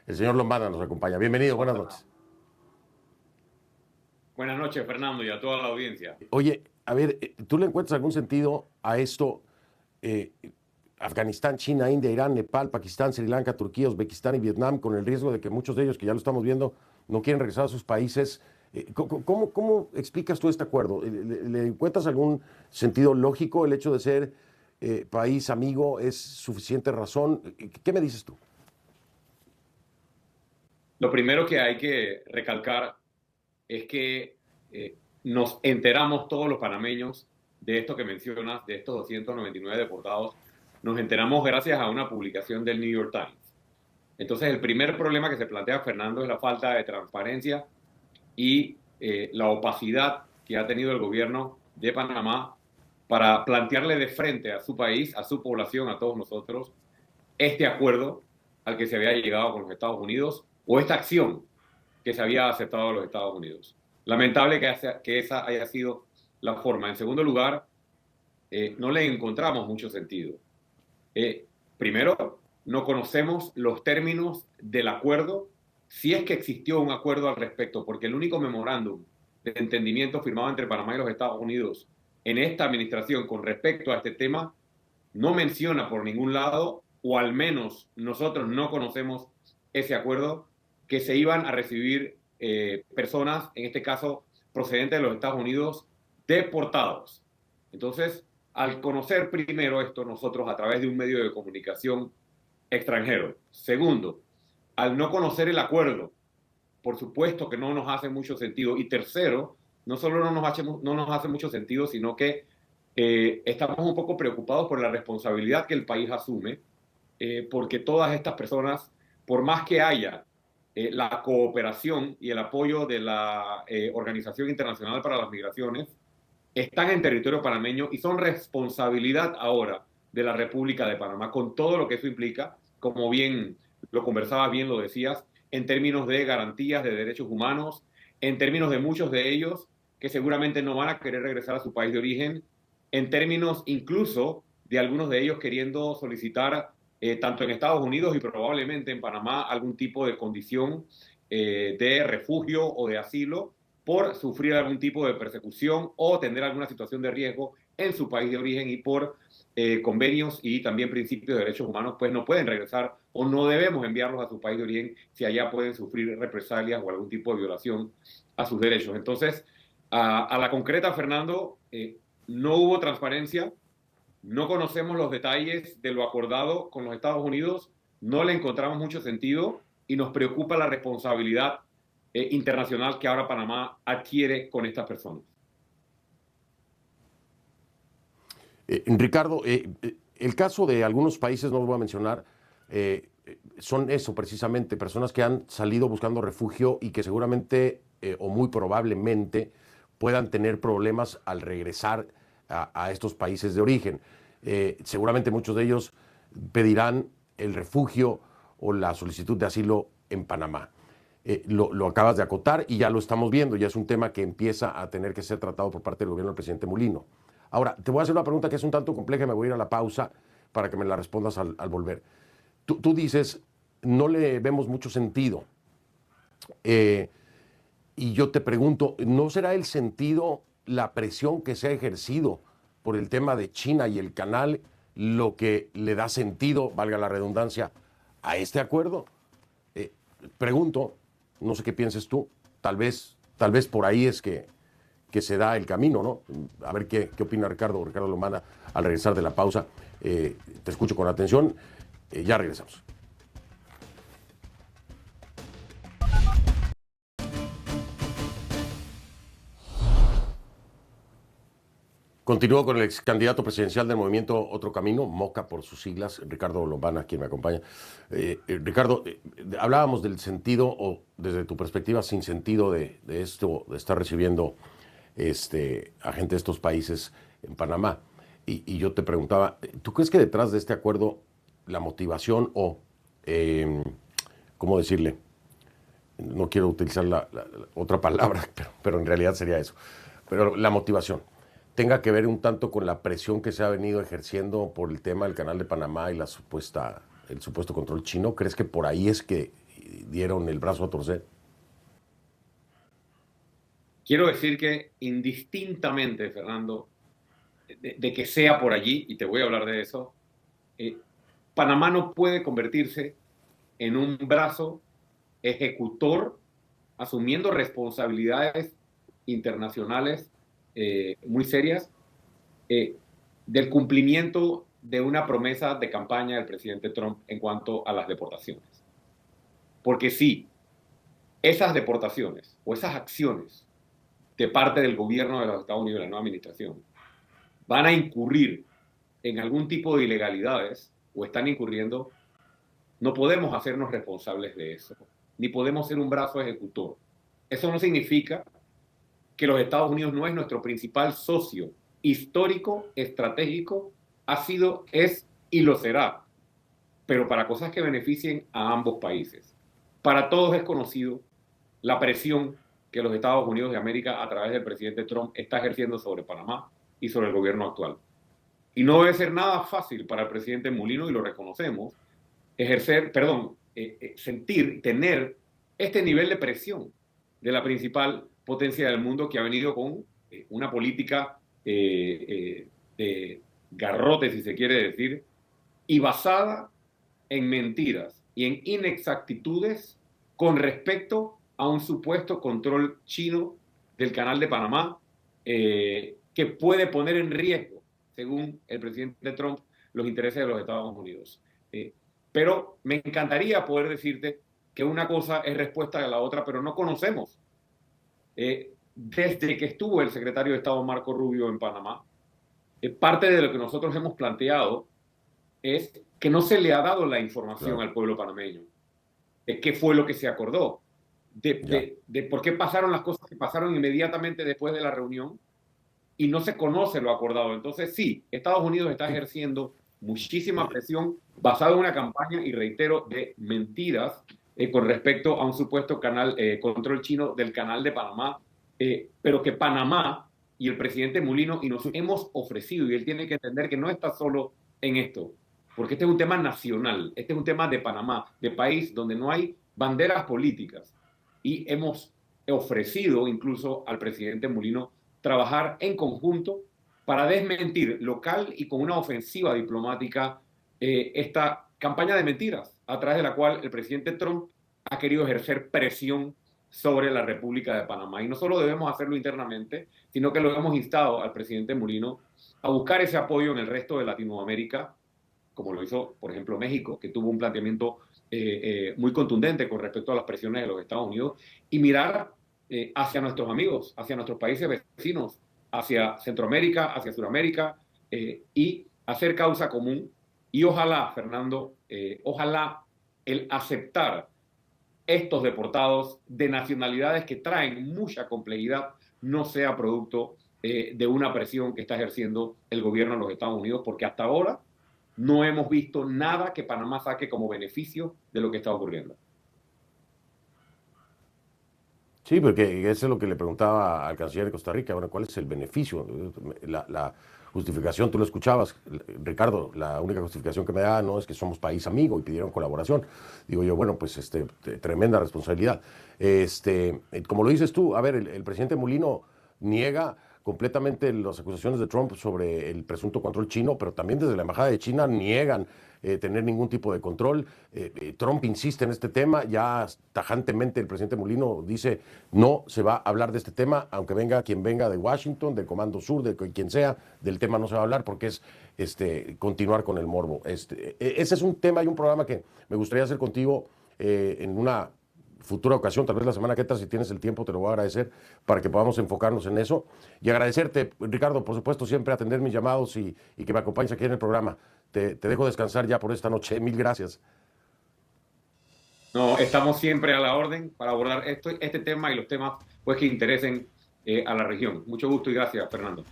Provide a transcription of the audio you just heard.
El señor Lombana nos acompaña. Bienvenido, buenas noches. Buenas noches, Fernando, y a toda la audiencia. Oye, a ver, ¿tú le encuentras algún sentido a esto? Eh, Afganistán, China, India, Irán, Nepal, Pakistán, Sri Lanka, Turquía, Uzbekistán y Vietnam, con el riesgo de que muchos de ellos, que ya lo estamos viendo, no quieren regresar a sus países. ¿Cómo explicas tú este acuerdo? ¿Le encuentras algún sentido lógico el hecho de ser país amigo? ¿Es suficiente razón? ¿Qué me dices tú? Lo primero que hay que recalcar es que nos enteramos todos los panameños de esto que mencionas, de estos 299 deportados, nos enteramos gracias a una publicación del New York Times. Entonces, el primer problema que se plantea, Fernando, es la falta de transparencia y la opacidad que ha tenido el gobierno de Panamá para plantearle de frente a su país, a su población, a todos nosotros, este acuerdo al que se había llegado con los Estados Unidos o esta acción que se había aceptado a los Estados Unidos. Lamentable que esa haya sido la forma. En segundo lugar, no le encontramos mucho sentido. Primero, no conocemos los términos del acuerdo, si es que existió un acuerdo al respecto, porque el único memorándum de entendimiento firmado entre Panamá y los Estados Unidos en esta administración con respecto a este tema no menciona por ningún lado, o al menos nosotros no conocemos ese acuerdo, que se iban a recibir personas, en este caso procedentes de los Estados Unidos, deportados. Entonces, al conocer primero esto nosotros a través de un medio de comunicación extranjero. Segundo, al no conocer el acuerdo, por supuesto que no nos hace mucho sentido. Y tercero, no solo no nos hace mucho sentido, sino que estamos un poco preocupados por la responsabilidad que el país asume, porque todas estas personas, por más que haya la cooperación y el apoyo de la Organización Internacional para las Migraciones, están en territorio panameño y son responsabilidad ahora de la República de Panamá, con todo lo que eso implica, como bien lo conversabas, bien lo decías, en términos de garantías de derechos humanos, en términos de muchos de ellos que seguramente no van a querer regresar a su país de origen, en términos incluso de algunos de ellos queriendo solicitar, tanto en Estados Unidos y probablemente en Panamá, algún tipo de condición de refugio o de asilo por sufrir algún tipo de persecución o tener alguna situación de riesgo en su país de origen, y por convenios y también principios de derechos humanos, pues no pueden regresar o no debemos enviarlos a su país de origen si allá pueden sufrir represalias o algún tipo de violación a sus derechos. Entonces, a la concreta, Fernando, no hubo transparencia, no conocemos los detalles de lo acordado con los Estados Unidos, no le encontramos mucho sentido y nos preocupa la responsabilidad internacional que ahora Panamá adquiere con estas personas. Ricardo, el caso de algunos países, no lo voy a mencionar, son eso precisamente, personas que han salido buscando refugio y que seguramente o muy probablemente puedan tener problemas al regresar a estos países de origen. Seguramente muchos de ellos pedirán el refugio o la solicitud de asilo en Panamá. Lo acabas de acotar y ya lo estamos viendo, ya es un tema que empieza a tener que ser tratado por parte del gobierno del presidente Mulino. Ahora, te voy a hacer una pregunta que es un tanto compleja y me voy a ir a la pausa para que me la respondas al volver. Tú dices, no le vemos mucho sentido. Eh, y yo te pregunto, ¿no será el sentido la presión que se ha ejercido por el tema de China y el canal lo que le da sentido, valga la redundancia, a este acuerdo? Eh, Pregunto, no sé qué pienses tú, tal vez por ahí es que se da el camino, ¿no? A ver qué opina Ricardo Lomana al regresar de la pausa. Te escucho con atención, ya regresamos. Continúo con el ex candidato presidencial del movimiento Otro Camino, MOCA por sus siglas, Ricardo Lombana, quien me acompaña. Ricardo, hablábamos del sentido, o desde tu perspectiva, sin sentido de esto, de estar recibiendo a gente de estos países en Panamá. Y yo te preguntaba, ¿tú crees que detrás de este acuerdo la motivación o, ¿cómo decirle? No quiero utilizar la otra palabra, pero en realidad sería eso. Pero la motivación tenga que ver un tanto con la presión que se ha venido ejerciendo por el tema del Canal de Panamá y el supuesto control chino? ¿Crees que por ahí es que dieron el brazo a torcer. Quiero decir que indistintamente, Fernando, de que sea por allí, y te voy a hablar de eso, Panamá no puede convertirse en un brazo ejecutor asumiendo responsabilidades internacionales muy serias del cumplimiento de una promesa de campaña del presidente Trump en cuanto a las deportaciones. Porque si esas deportaciones o esas acciones de parte del gobierno de los Estados Unidos, de la nueva administración, van a incurrir en algún tipo de ilegalidades o están incurriendo, no podemos hacernos responsables de eso, ni podemos ser un brazo ejecutor. Eso no significa que los Estados Unidos no es nuestro principal socio histórico, estratégico, ha sido, es y lo será, pero para cosas que beneficien a ambos países. Para todos es conocido la presión que los Estados Unidos de América, a través del presidente Trump, está ejerciendo sobre Panamá y sobre el gobierno actual. Y no debe ser nada fácil para el presidente Mulino, y lo reconocemos, sentir, tener este nivel de presión de la principal potencia del mundo que ha venido con una política de garrote, si se quiere decir, y basada en mentiras y en inexactitudes con respecto a un supuesto control chino del Canal de Panamá que puede poner en riesgo, según el presidente Trump, los intereses de los Estados Unidos. Pero me encantaría poder decirte que una cosa es respuesta a la otra, pero no conocemos. Desde que estuvo el secretario de Estado Marco Rubio en Panamá, parte de lo que nosotros hemos planteado es que no se le ha dado la información al pueblo panameño de qué fue lo que se acordó, de por qué pasaron las cosas que pasaron inmediatamente después de la reunión y no se conoce lo acordado. Entonces sí, Estados Unidos está ejerciendo muchísima presión basada en una campaña, y reitero, de mentiras con respecto a un supuesto control chino del Canal de Panamá, pero que Panamá y el presidente Mulino y nos hemos ofrecido, y él tiene que entender que no está solo en esto, porque este es un tema nacional, este es un tema de Panamá, de país donde no hay banderas políticas, y hemos ofrecido incluso al presidente Mulino trabajar en conjunto para desmentir local y con una ofensiva diplomática esta campaña de mentiras a través de la cual el presidente Trump ha querido ejercer presión sobre la República de Panamá. Y no solo debemos hacerlo internamente, sino que lo hemos instado al presidente Mulino a buscar ese apoyo en el resto de Latinoamérica, como lo hizo, por ejemplo, México, que tuvo un planteamiento muy contundente con respecto a las presiones de los Estados Unidos, y mirar hacia nuestros amigos, hacia nuestros países vecinos, hacia Centroamérica, hacia Sudamérica, y hacer causa común. Y ojalá, Fernando, ojalá el aceptar estos deportados de nacionalidades que traen mucha complejidad no sea producto de una presión que está ejerciendo el gobierno de los Estados Unidos, porque hasta ahora no hemos visto nada que Panamá saque como beneficio de lo que está ocurriendo. Sí, porque eso es lo que le preguntaba al canciller de Costa Rica. Bueno, ¿cuál es el beneficio? La justificación, tú lo escuchabas, Ricardo, la única justificación que me da no es que somos país amigo y pidieron colaboración. Digo yo, bueno, pues tremenda responsabilidad. Como lo dices tú, a ver, el presidente Mulino niega completamente las acusaciones de Trump sobre el presunto control chino, pero también desde la embajada de China niegan tener ningún tipo de control. Trump insiste en este tema, ya tajantemente el presidente Mulino dice no se va a hablar de este tema, aunque venga quien venga de Washington, del Comando Sur, de quien sea, del tema no se va a hablar porque es continuar con el morbo. Ese es un tema y un programa que me gustaría hacer contigo en una futura ocasión, tal vez la semana que entra, si tienes el tiempo, te lo voy a agradecer para que podamos enfocarnos en eso. Y agradecerte, Ricardo, por supuesto, siempre atender mis llamados y que me acompañes aquí en el programa. Te dejo descansar ya por esta noche. Mil gracias. No, estamos siempre a la orden para abordar este tema y los temas pues, que interesen a la región. Mucho gusto y gracias, Fernando.